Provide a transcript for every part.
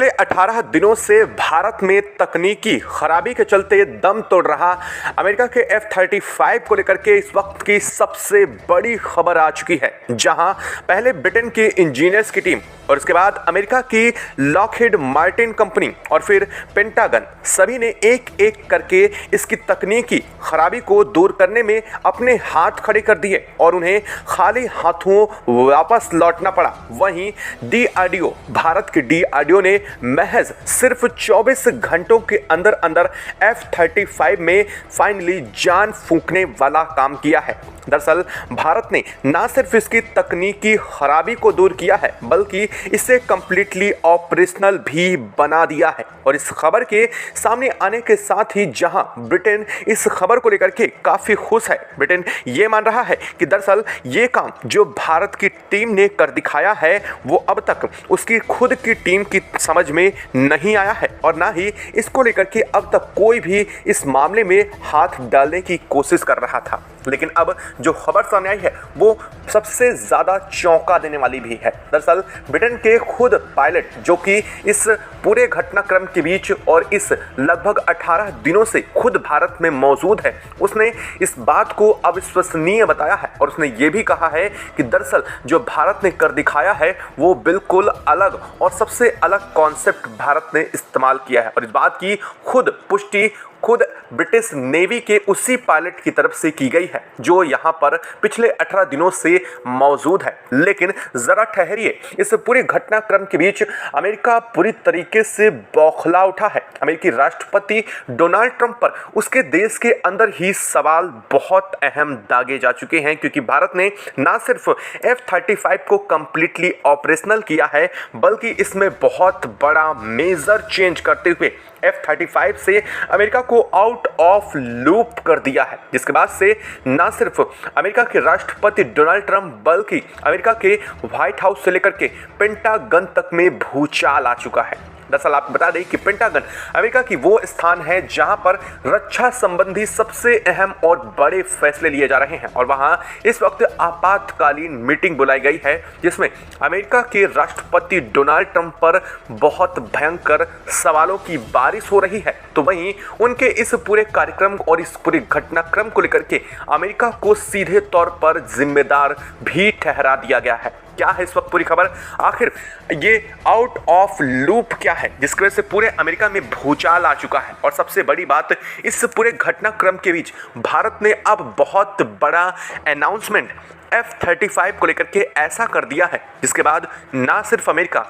पिछले 18 दिनों से भारत में तकनीकी खराबी के चलते दम तोड़ रहा अमेरिका के F-35 को लेकर के इस वक्त की सबसे बड़ी खबर आ चुकी है, जहां पहले ब्रिटेन की इंजीनियर्स की टीम और उसके बाद अमेरिका की लॉकहीड मार्टिन कंपनी और फिर पेंटागन सभी ने एक एक करके इसकी तकनीकी खराबी को दूर करने में अपने हाथ खड़े कर दिए और उन्हें खाली हाथों वापस लौटना पड़ा। वहीं DRDO, भारत की DRDO ने महज सिर्फ 24 घंटों के अंदर अंदर F-35 में फाइनली जान फूंकने वाला काम किया है। दरअसल भारत ने ना सिर्फ इसकी तकनीकी खराबी को दूर किया है, बल्कि इसे कंप्लीटली ऑपरेशनल भी बना दिया है। और इस खबर के सामने आने के साथ ही जहां ब्रिटेन इस खबर को लेकर के काफी खुश है, ब्रिटेन ये मान रहा है कि दरअसल ये काम जो भारत की टीम ने कर दिखाया है वो अब तक उसकी खुद की टीम की समझ में नहीं आया है और ना ही इसको लेकर के अब तक कोई भी इस मामले में हाथ डालने की कोशिश कर रहा था। लेकिन अब जो खबर सामने आई है वो सबसे ज्यादा चौंका देने वाली भी है। दरअसल ब्रिटेन के खुद पायलट जो कि इस पूरे घटनाक्रम के बीच और इस लगभग 18 दिनों से खुद भारत में मौजूद है, उसने इस बात को अविश्वसनीय बताया है और उसने ये भी कहा है कि दरअसल जो भारत ने कर दिखाया है वो बिल्कुल अलग और सबसे अलग कॉन्सेप्ट भारत ने इस्तेमाल किया है। और इस बात की खुद पुष्टि खुद ब्रिटिश नेवी के उसी पायलट की तरफ से की गई है जो यहाँ पर पिछले 18 दिनों से मौजूद है। लेकिन जरा ठहरिए, इस पूरे घटनाक्रम के बीच अमेरिका पूरी तरीके से बौखला उठा है। अमेरिकी राष्ट्रपति डोनाल्ड ट्रंप पर उसके देश के अंदर ही सवाल बहुत अहम दागे जा चुके हैं, क्योंकि भारत ने ना सिर्फ F-35 को कंप्लीटली ऑपरेशनल किया है, बल्कि इसमें बहुत बड़ा मेजर चेंज करते हुए F-35 से अमेरिका को आउट ऑफ लूप कर दिया है, जिसके बाद से ना सिर्फ अमेरिका के राष्ट्रपति डोनाल्ड ट्रंप बल्कि अमेरिका के व्हाइट हाउस से लेकर के पेंटागन तक में भूचाल आ चुका है। दरअसल आपको बता दें कि पेंटागन अमेरिका की वो स्थान है जहां पर रक्षा संबंधी सबसे अहम और बड़े फैसले लिए जा रहे हैं और वहां इस वक्त आपातकालीन मीटिंग बुलाई गई है, जिसमें अमेरिका के राष्ट्रपति डोनाल्ड ट्रंप पर बहुत भयंकर सवालों की बारिश हो रही है। तो वहीं उनके इस पूरे कार्यक्रम और इस पूरे घटनाक्रम को लेकर के अमेरिका को सीधे तौर पर जिम्मेदार भी ठहरा दिया गया है। क्या है इस वक्त पूरी खबर, आखिर ये आउट ऑफ लूप क्या है जिसकी वजह से पूरे अमेरिका में भूचाल आ चुका है। और सबसे बड़ी बात, इस पूरे घटनाक्रम के बीच भारत ने अब बहुत बड़ा अनाउंसमेंट F-35 को लेकर के ऐसा कर दिया है, जिसके बाद ना सिर्फ अमेरिका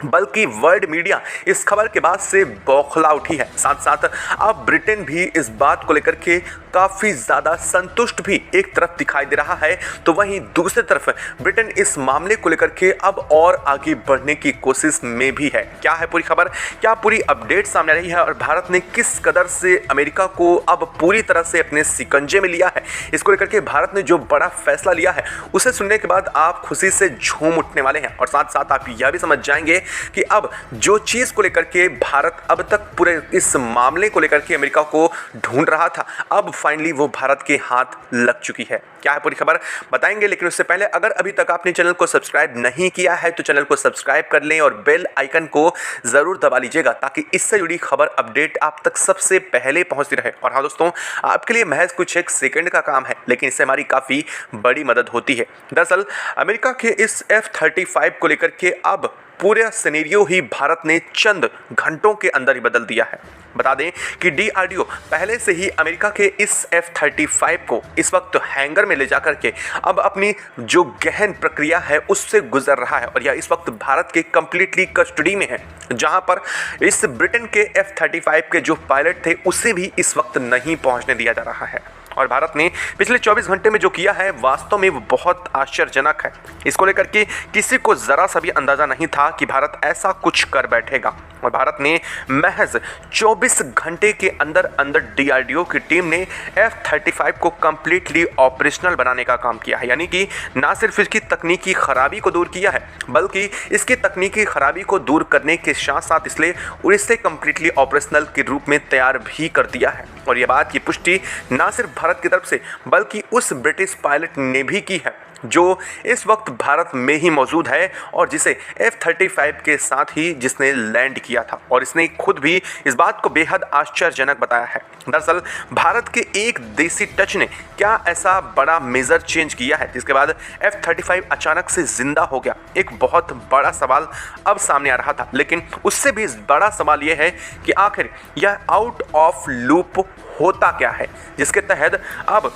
बल्कि वर्ल्ड मीडिया इस खबर के बाद से बौखला उठी है। साथ साथ अब ब्रिटेन भी इस बात को लेकर के काफ़ी ज़्यादा संतुष्ट भी एक तरफ दिखाई दे रहा है, तो वहीं दूसरी तरफ ब्रिटेन इस मामले को लेकर के अब और आगे बढ़ने की कोशिश में भी है। क्या है पूरी खबर, क्या पूरी अपडेट सामने रही है और भारत ने किस कदर से अमेरिका को अब पूरी तरह से अपने शिकंजे में लिया है, इसको लेकर के भारत ने जो बड़ा फैसला लिया है उसे सुनने के बाद आप खुशी से झूम उठने वाले हैं। और साथ साथ आप यह भी समझ जाएंगे कि अब जो चीज़ को लेकर के भारत अब तक पूरे इस मामले को लेकर के अमेरिका को ढूंढ रहा था, अब फाइनली वो भारत के हाथ लग चुकी है। क्या है पूरी खबर बताएंगे, लेकिन उससे पहले अगर अभी तक आपने चैनल को सब्सक्राइब नहीं किया है तो चैनल को सब्सक्राइब कर लें और बेल आइकन को जरूर दबा लीजिएगा ताकि इससे जुड़ी खबर अपडेट आप तक सबसे पहले पहुंचती रहे। और हाँ दोस्तों, आपके लिए महज कुछ एक सेकंड का काम है, लेकिन इससे हमारी काफ़ी बड़ी मदद होती है। दरअसल अमेरिका के इस F-35 को लेकर के अब पूरा सिनेरियो ही भारत ने चंद घंटों के अंदर ही बदल दिया है। बता दें कि DRDO पहले से ही अमेरिका के इस F-35 को इस वक्त हैंगर में ले जाकर के अब अपनी जो गहन प्रक्रिया है उससे गुजर रहा है और यह इस वक्त भारत के कंप्लीटली कस्टडी में है, जहां पर इस ब्रिटेन के F-35 के जो पायलट थे उसे भी इस वक्त नहीं पहुंचने दिया जा रहा है। और भारत ने पिछले 24 घंटे में जो किया है वास्तव में वो बहुत आश्चर्यजनक है। इसको लेकर के किसी को ज़रा सा भी अंदाज़ा नहीं था कि भारत ऐसा कुछ कर बैठेगा और भारत ने महज 24 घंटे के अंदर अंदर DRDO की टीम ने F-35 को कम्प्लीटली ऑपरेशनल बनाने का काम किया है। यानी कि ना सिर्फ इसकी तकनीकी खराबी को दूर किया है, बल्कि इसकी तकनीकी खराबी को दूर करने के साथ साथ इसलिए इसे कम्प्लीटली ऑपरेशनल के रूप में तैयार भी कर दिया है। और यह बात की पुष्टि ना सिर्फ भारत की तरफ से बल्कि उस ब्रिटिश पायलट ने भी की है जो इस वक्त भारत में ही मौजूद है और जिसे F-35 के साथ ही जिसने लैंड किया था और इसने खुद भी इस बात को बेहद आश्चर्यजनक बताया है। दरअसल भारत के एक देसी टच ने क्या ऐसा बड़ा मेजर चेंज किया है जिसके बाद F-35 अचानक से जिंदा हो गया? एक बहुत बड़ा सवाल अब सामने आ रहा था, लेकिन उससे भी बड़ा सवाल यह है कि आखिर यह आउट ऑफ लूप होता क्या है, जिसके तहत अब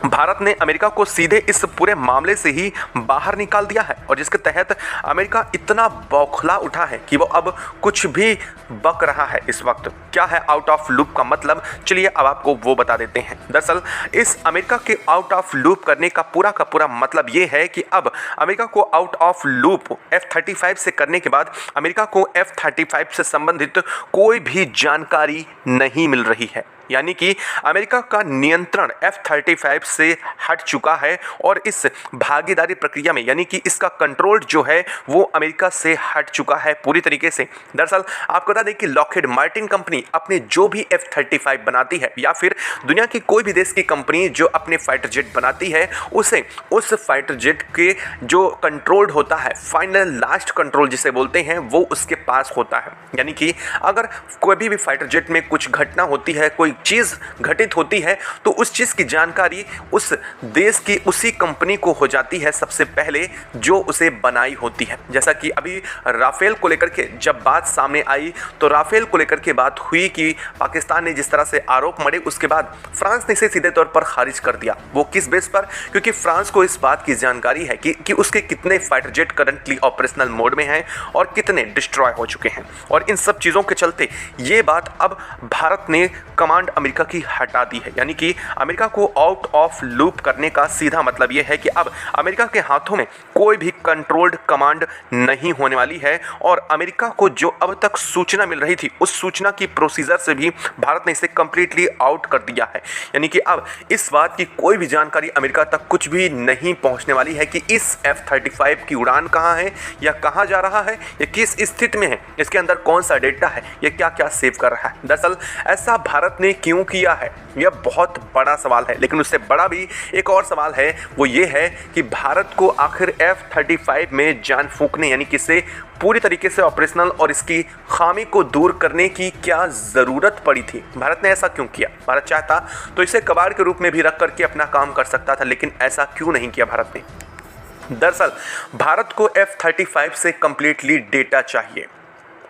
भारत ने अमेरिका को सीधे इस पूरे मामले से ही बाहर निकाल दिया है और जिसके तहत अमेरिका इतना बौखला उठा है कि वो अब कुछ भी बक रहा है। इस वक्त क्या है आउट ऑफ लूप का मतलब, चलिए अब आपको वो बता देते हैं। दरअसल इस अमेरिका के आउट ऑफ लूप करने का पूरा मतलब ये है कि अब अमेरिका को आउट ऑफ लूप F-35 से करने के बाद अमेरिका को F-35 से संबंधित कोई भी जानकारी नहीं मिल रही है, यानी कि अमेरिका का नियंत्रण F-35 से हट चुका है और इस भागीदारी प्रक्रिया में यानी कि इसका कंट्रोल जो है वो अमेरिका से हट चुका है पूरी तरीके से। दरअसल आपको बता दें कि लॉकहीड मार्टिन कंपनी अपने जो भी F-35 बनाती है या फिर दुनिया की कोई भी देश की कंपनी जो अपने फाइटर जेट बनाती है उसे उस फाइटर जेट के जो कंट्रोल्ड होता है, फाइनल लास्ट कंट्रोल जिसे बोलते हैं, वो उसके पास होता है। यानी कि अगर कोई भी फाइटर जेट में कुछ घटना होती है, कोई चीज़ घटित होती है, तो उस चीज़ की जानकारी उस देश की उसी कंपनी को हो जाती है सबसे पहले जो उसे बनाई होती है। जैसा कि अभी राफेल को लेकर के जब बात सामने आई तो राफेल को लेकर के बात हुई कि पाकिस्तान ने जिस तरह से आरोप मढ़े, उसके बाद फ्रांस ने इसे सीधे तौर पर खारिज कर दिया। वो किस बेस पर? क्योंकि फ्रांस को इस बात की जानकारी है कि उसके कितने fighter jet currently operational mode में हैं और कितने डिस्ट्रॉय हो चुके हैं। और इन सब चीज़ों के चलते ये बात अब भारत ने कमांड अमेरिका की हटा दी है, यानी कि अमेरिका को आउट ऑफ लूप करने का सीधा मतलब यह है कि अब अमेरिका के हाथों में कोई भी कंट्रोल्ड कमांड नहीं होने वाली है और अमेरिका को जो अब तक सूचना मिल रही थी उस सूचना की प्रोसीजर से भी भारत ने इसे कंप्लीटली आउट कर दिया है। यानी कि अब इस बात की कोई भी जानकारी अमेरिका तक कुछ भी नहीं पहुंचने वाली है कि इस F-35 की उड़ान कहाँ है या कहाँ जा रहा है या किस स्थिति में है, इसके अंदर कौन सा डेटा है, ये क्या क्या सेव कर रहा है। दरअसल ऐसा भारत ने क्यों किया है, यह बहुत बड़ा सवाल है। लेकिन उससे बड़ा भी एक और सवाल है, वो ये है कि भारत को आखिर F-35 में जान फूंकने यानी कि इसे पूरी तरीके से ऑपरेशनल और इसकी खामी को दूर करने की क्या ज़रूरत पड़ी थी। भारत ने ऐसा क्यों किया? भारत चाहता तो इसे कबाड़ के रूप में भी रख करके अपना काम कर सकता था, लेकिन ऐसा क्यों नहीं किया भारत ने? दरअसल भारत को F-35 से कंप्लीटली डेटा चाहिए।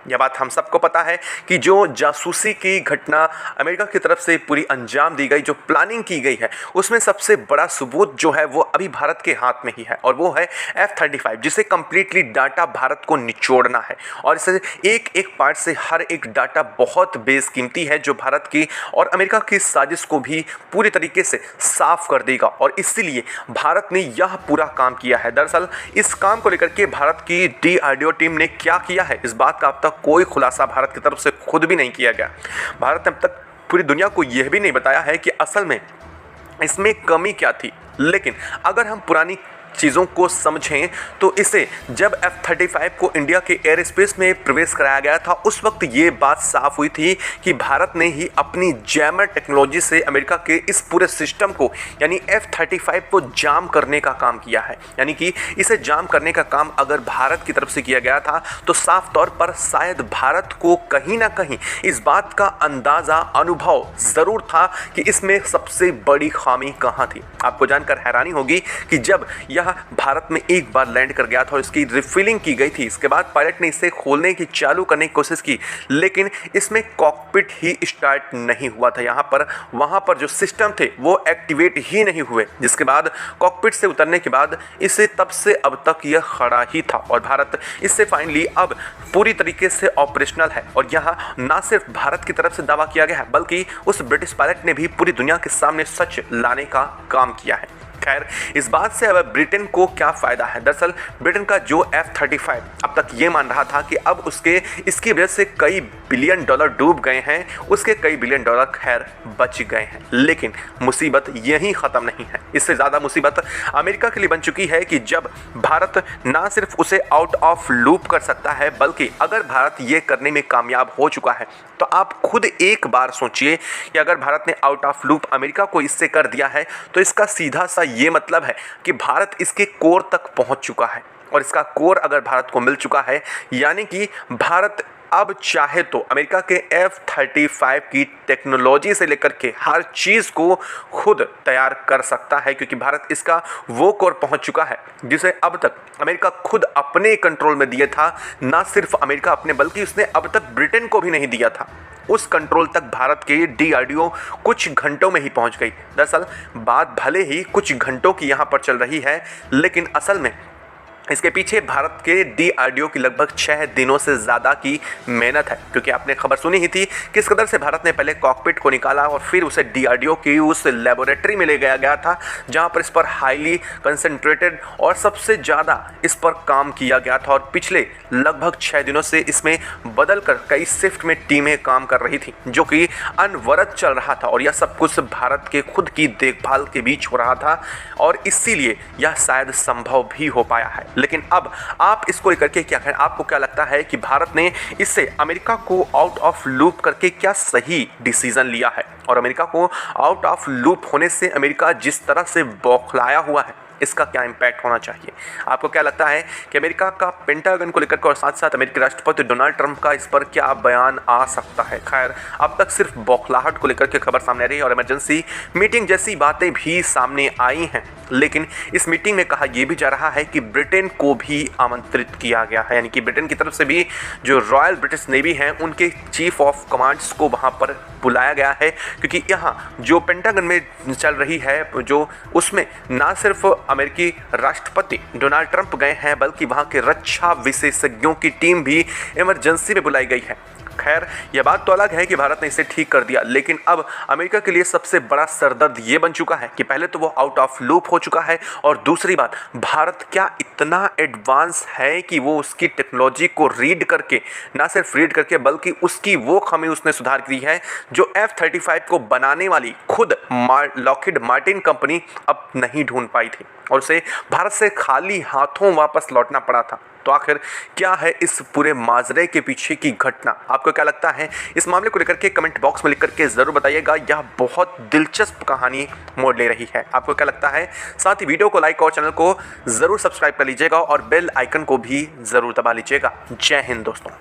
यह बात हम सबको पता है कि जो जासूसी की घटना अमेरिका की तरफ से पूरी अंजाम दी गई, जो प्लानिंग की गई है, उसमें सबसे बड़ा सबूत जो है वो अभी भारत के हाथ में ही है और वो है F-35, जिसे कंप्लीटली डाटा भारत को निचोड़ना है और इसे एक एक पार्ट से हर एक डाटा बहुत बेसकीमती है जो भारत की और अमेरिका की साजिश को भी पूरी तरीके से साफ कर देगा और इसीलिए भारत ने यह पूरा काम किया है। दरअसल इस काम को लेकर के भारत की DRDO टीम ने क्या किया है, इस बात का अब तक कोई खुलासा भारत की तरफ से खुद भी नहीं किया गया। भारत ने अब तक पूरी दुनिया को यह भी नहीं बताया है कि असल में इसमें कमी क्या थी। लेकिन अगर हम पुरानी चीज़ों को समझें तो इसे जब F-35 को इंडिया के एयर स्पेस में प्रवेश कराया गया था उस वक्त ये बात साफ हुई थी कि भारत ने ही अपनी जैमर टेक्नोलॉजी से अमेरिका के इस पूरे सिस्टम को यानी F-35 को जाम करने का काम किया है। यानी कि इसे जाम करने का काम अगर भारत की तरफ से किया गया था तो साफ तौर पर शायद भारत को कहीं ना कहीं इस बात का अंदाज़ा, अनुभव ज़रूर था कि इसमें सबसे बड़ी खामी कहाँ थी। आपको जानकर हैरानी होगी कि जब भारत में एक बार लैंड कर गया था और इसकी रिफिलिंग की गई थी, इसके बाद पायलट ने इसे खोलने की चालू करने की कोशिश की, लेकिन इसमें कॉकपिट ही स्टार्ट नहीं हुआ था। वहां पर जो सिस्टम थे वो एक्टिवेट ही नहीं हुए, जिसके बाद कॉकपिट से उतरने के बाद इसे तब से अब तक यह खड़ा ही था और भारत इससे फाइनली अब पूरी तरीके से ऑपरेशनल है। और यहाँ ना सिर्फ भारत की तरफ से दावा किया गया है बल्कि उस ब्रिटिश पायलट ने भी पूरी दुनिया के सामने सच लाने का काम किया है। खैर, इस बात से अब ब्रिटेन को क्या फ़ायदा है? दरअसल ब्रिटेन का जो F-35 अब तक ये मान रहा था कि अब इसकी वजह से कई बिलियन डॉलर डूब गए हैं, उसके कई बिलियन डॉलर खैर बच गए हैं। लेकिन मुसीबत यहीं ख़त्म नहीं है। इससे ज़्यादा मुसीबत अमेरिका के लिए बन चुकी है कि जब भारत ना सिर्फ उसे आउट ऑफ लूप कर सकता है बल्कि अगर भारत ये करने में कामयाब हो चुका है तो आप खुद एक बार सोचिए कि अगर भारत ने आउट ऑफ लूप अमेरिका को इससे कर दिया है तो इसका सीधा सा ये मतलब है कि भारत इसके कोर तक पहुंच चुका है। और इसका कोर अगर भारत को मिल चुका है, यानी कि भारत अब चाहे तो अमेरिका के F-35 की टेक्नोलॉजी से लेकर के हर चीज़ को खुद तैयार कर सकता है, क्योंकि भारत इसका वो कोर पहुंच चुका है जिसे अब तक अमेरिका खुद अपने कंट्रोल में दिया था। ना सिर्फ अमेरिका अपने, बल्कि उसने अब तक ब्रिटेन को भी नहीं दिया था। उस कंट्रोल तक भारत के DRDO कुछ घंटों में ही पहुंच गई। दरअसल बात भले ही कुछ घंटों की यहाँ पर चल रही है, लेकिन असल में इसके पीछे भारत के DRDO की लगभग 6 दिनों से ज़्यादा की मेहनत है। क्योंकि आपने खबर सुनी ही थी किस कदर से भारत ने पहले कॉकपिट को निकाला और फिर उसे DRDO की उस लेबोरेटरी में ले गया था, जहां पर इस पर हाईली कंसंट्रेटेड और सबसे ज़्यादा इस पर काम किया गया था। और पिछले लगभग 6 दिनों से इसमें बदल कर कई शिफ्ट में टीमें काम कर रही थी, जो कि अनवरत चल रहा था। और यह सब कुछ भारत के खुद की देखभाल के बीच हो रहा था, और इसीलिए यह शायद संभव भी हो पाया है। लेकिन अब आप इसको लेकर के क्या कहें? आपको क्या लगता है कि भारत ने इससे अमेरिका को आउट ऑफ लूप करके क्या सही डिसीजन लिया है? और अमेरिका को आउट ऑफ लूप होने से अमेरिका जिस तरह से बौखलाया हुआ है, इसका क्या इम्पैक्ट होना चाहिए? आपको क्या लगता है कि अमेरिका का पेंटागन को लेकर के और साथ साथ अमेरिकी राष्ट्रपति डोनाल्ड ट्रंप का इस पर क्या बयान आ सकता है? खैर, अब तक सिर्फ बौखलाहट को लेकर के खबर सामने आ रही है और इमरजेंसी मीटिंग जैसी बातें भी सामने आई हैं। लेकिन इस मीटिंग में कहा यह भी जा रहा है कि ब्रिटेन को भी आमंत्रित किया गया है, यानी कि ब्रिटेन की तरफ से भी जो रॉयल ब्रिटिश नेवी हैं उनके चीफ ऑफ कमांड्स को वहां पर बुलाया गया है। क्योंकि यहाँ जो पेंटागन में चल रही है, जो उसमें ना सिर्फ अमेरिकी राष्ट्रपति डोनाल्ड ट्रंप गए हैं, बल्कि वहां के रक्षा विशेषज्ञों की टीम भी इमरजेंसी में बुलाई गई है। खैर, यह बात तो अलग है कि भारत ने इसे ठीक कर दिया, लेकिन अब अमेरिका के लिए सबसे बड़ा सरदर्द ये बन चुका है कि पहले तो वो आउट ऑफ लूप हो चुका है, और दूसरी बात, भारत क्या इतना एडवांस है कि वो उसकी टेक्नोलॉजी को रीड करके, ना सिर्फ रीड करके बल्कि उसकी वो खामी उसने सुधार की है जो F-35 को बनाने वाली खुद लॉकहीड मार्टिन कंपनी अब नहीं ढूंढ पाई थी, और उसे भारत से खाली हाथों वापस लौटना पड़ा था। तो आखिर क्या है इस पूरे माजरे के पीछे की घटना? आपको क्या लगता है? इस मामले को लेकर के कमेंट बॉक्स में लिख करके जरूर बताइएगा। यह बहुत दिलचस्प कहानी मोड़ ले रही है। आपको क्या लगता है? साथ ही वीडियो को लाइक और चैनल को जरूर सब्सक्राइब कर लीजिएगा और बेल आइकन को भी जरूर दबा लीजिएगा। जय हिंद दोस्तों।